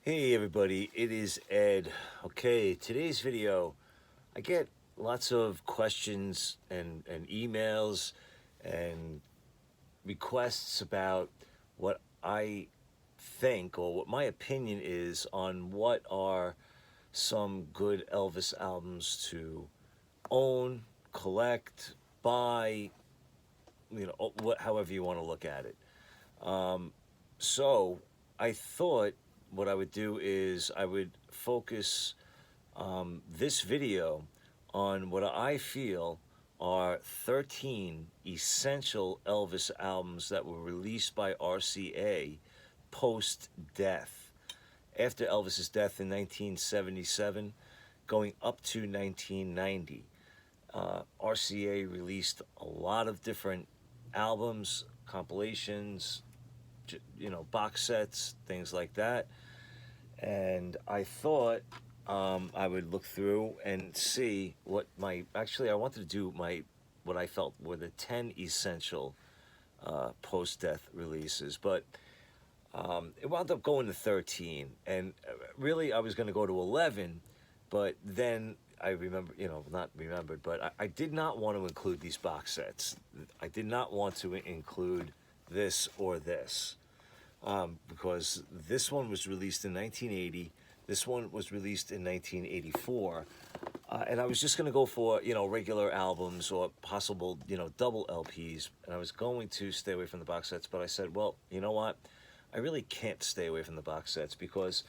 Hey everybody, it is Ed. Okay, today's video, I get lots of questions and emails and requests about what I think or what my opinion is on what are some good Elvis albums to own, collect, buy, however you want to look at it. So I thought what I would do is I would focus this video on what I feel are 13 essential Elvis albums that were released by RCA post death. After Elvis's death in 1977, going up to 1990, RCA released a lot of different albums, compilations, box sets, things like that. And I thought I would look through and see what I wanted to do what I felt were the 10 essential post-death releases, but it wound up going to 13. And really, I was going to go to 11, but then I remember, not remembered, but I did not want to include these box sets. I did not want to include this or this. Because this one was released in 1980, this one was released in 1984, and I was just going to go for, regular albums or possible, double LPs, and I was going to stay away from the box sets, but I said, well, you know what, I really can't stay away from the box sets because,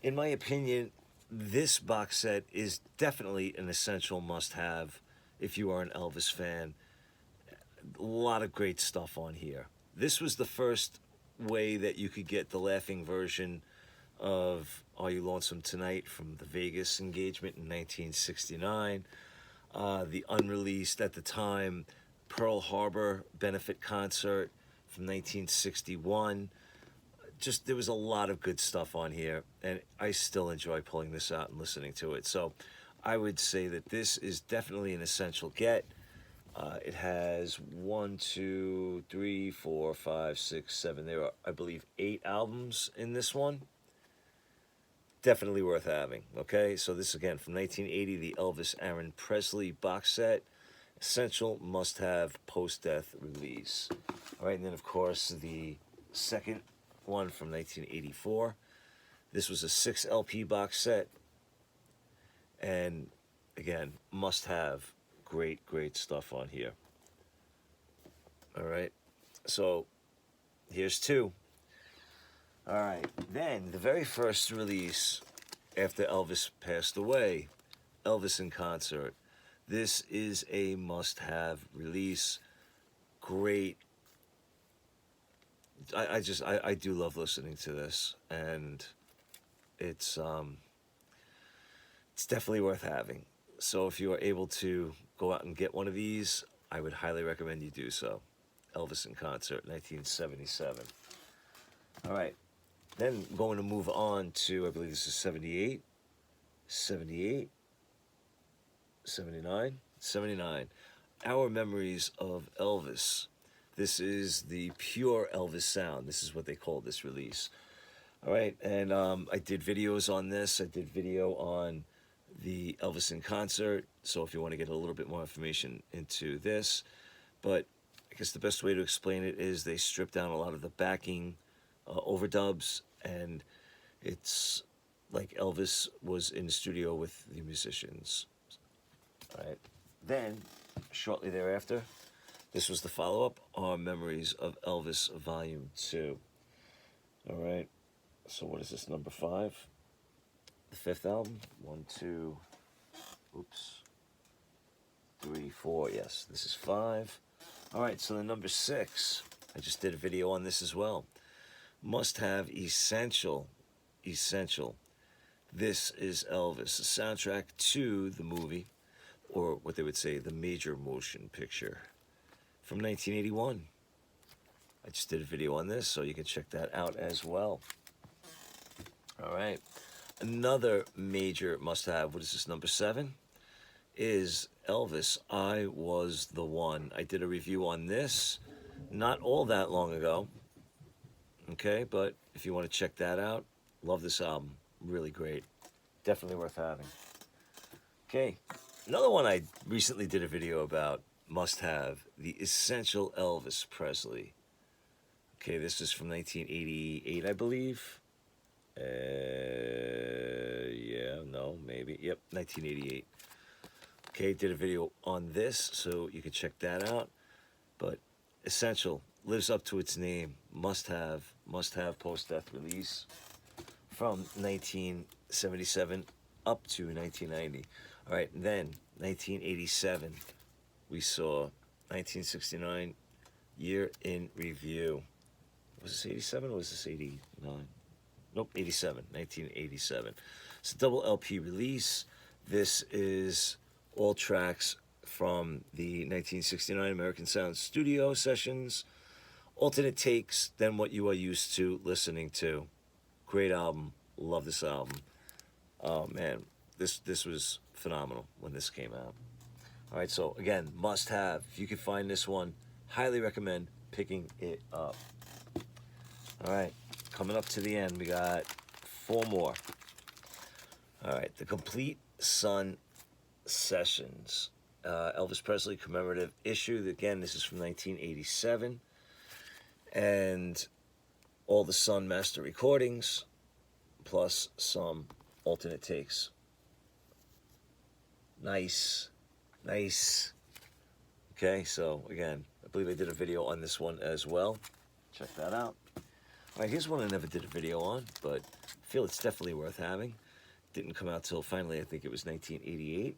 in my opinion, this box set is definitely an essential must-have if you are an Elvis fan. A lot of great stuff on here. This was the first way that you could get the laughing version of Are You Lonesome Tonight from the Vegas engagement in 1969, the unreleased at the time Pearl Harbor benefit concert from 1961. Just, there was a lot of good stuff on here, and I still enjoy pulling this out and listening to it. So I would say that this is definitely an essential get. It has 1, 2, 3, 4, 5, 6, 7. There are, I believe, 8 albums in this one. Definitely worth having. Okay, so this again from 1980, the Elvis Aaron Presley box set, essential must-have post-death release. All right, and then of course the second one from 1984. This was a 6 LP box set, and again, must-have. Great stuff on here. All right, so here's 2. All right, then the very first release after Elvis passed away, Elvis in Concert. This is a must-have release. Great. I do love listening to this, and it's definitely worth having. So if you are able to go out and get one of these, I would highly recommend you do so. Elvis in Concert, 1977. All right, then I'm going to move on to, I believe this is 78, 78, 79, 79. Our Memories of Elvis. This is the pure Elvis sound. This is what they call this release. All right, and I did videos on this. I did video on the Elvis in Concert, so if you want to get a little bit more information into this, but I guess the best way to explain it is they stripped down a lot of the backing overdubs, and it's like Elvis was in the studio with the musicians. All right, then shortly thereafter, this was the follow-up, Our Memories of Elvis Volume 2. All right, so what is this, number 5? The 5th album. 1, 2, 3, 4. Yes, this is 5. All right, so the number 6. I just did a video on this as well. Must have essential. This is Elvis, a soundtrack to the movie, or what they would say, the major motion picture, from 1981. I just did a video on this, so you can check that out as well. All right. Another major must-have, what is this, number 7, is Elvis, I Was the One. I did a review on this not all that long ago, okay? But if you want to check that out, Love this album. Really great. Definitely worth having. Okay, another one I recently did a video about, must have, the Essential Elvis Presley. Okay, this is from 1988, I believe. Yeah, no, maybe. Yep, 1988. Okay, did a video on this, so you can check that out. But Essential lives up to its name. Must have post-death release from 1977 up to 1990. All right, and then 1987, we saw 1969 year in review. Was this 87 or was this 89? Nope, 87, 1987. It's a double LP release. This is all tracks from the 1969 American Sound Studio sessions, alternate takes than what you are used to listening to. Great album. Love this album. Oh man, this was phenomenal when this came out. All right, so again, must have. If you can find this one, highly recommend picking it up. All right, coming up to the end, we got 4 more. All right, the Complete Sun Sessions, Elvis Presley commemorative issue. Again, this is from 1987, and all the Sun master recordings, plus some alternate takes. Nice. Okay, so again, I believe I did a video on this one as well. Check that out. All right, here's one I never did a video on, but I feel it's definitely worth having. Didn't come out till finally, I think it was 1988.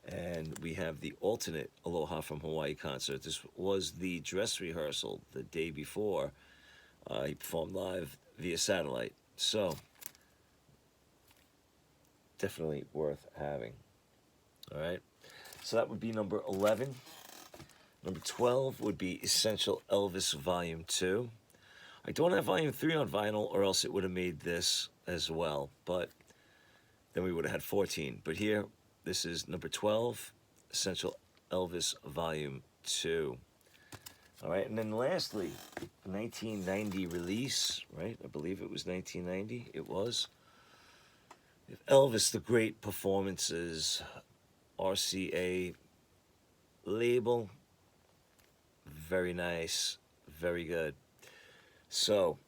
And we have the alternate Aloha from Hawaii concert. This was the dress rehearsal the day before. He performed live via satellite. So, definitely worth having. All right. So that would be number 11. Number 12 would be Essential Elvis Volume 2. I don't have Volume 3 on vinyl, or else it would have made this as well. But then we would have had 14. But here, this is number 12, Essential Elvis Volume 2. All right, and then lastly, 1990 release, right? I believe it was 1990. It was. Elvis, the Great Performances, RCA label. Very nice, very good. So,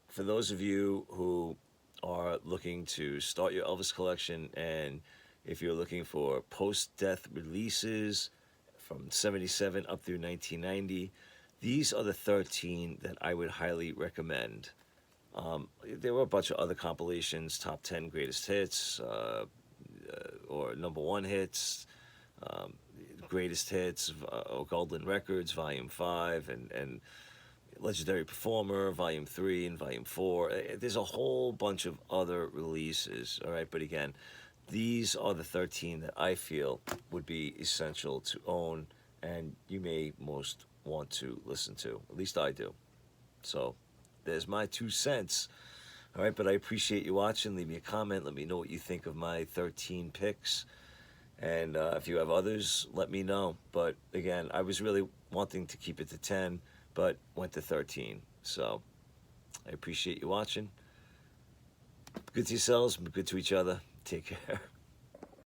for those of you who are looking to start your Elvis collection, and if you're looking for post-death releases from 77 up through 1990, these are the 13 that I would highly recommend. There were a bunch of other compilations, top 10 greatest hits, or number 1 hits, greatest hits, Golden Records, Volume 5, and Legendary Performer, Volume 3 and Volume 4. There's a whole bunch of other releases, all right? But again, these are the 13 that I feel would be essential to own, and you may most want to listen to. At least I do. So there's my 2 cents. All right, but I appreciate you watching. Leave me a comment. Let me know what you think of my 13 picks. And if you have others, let me know. But again, I was really wanting to keep it to 10, but went to 13. So I appreciate you watching. Good to yourselves, good to each other. Take care.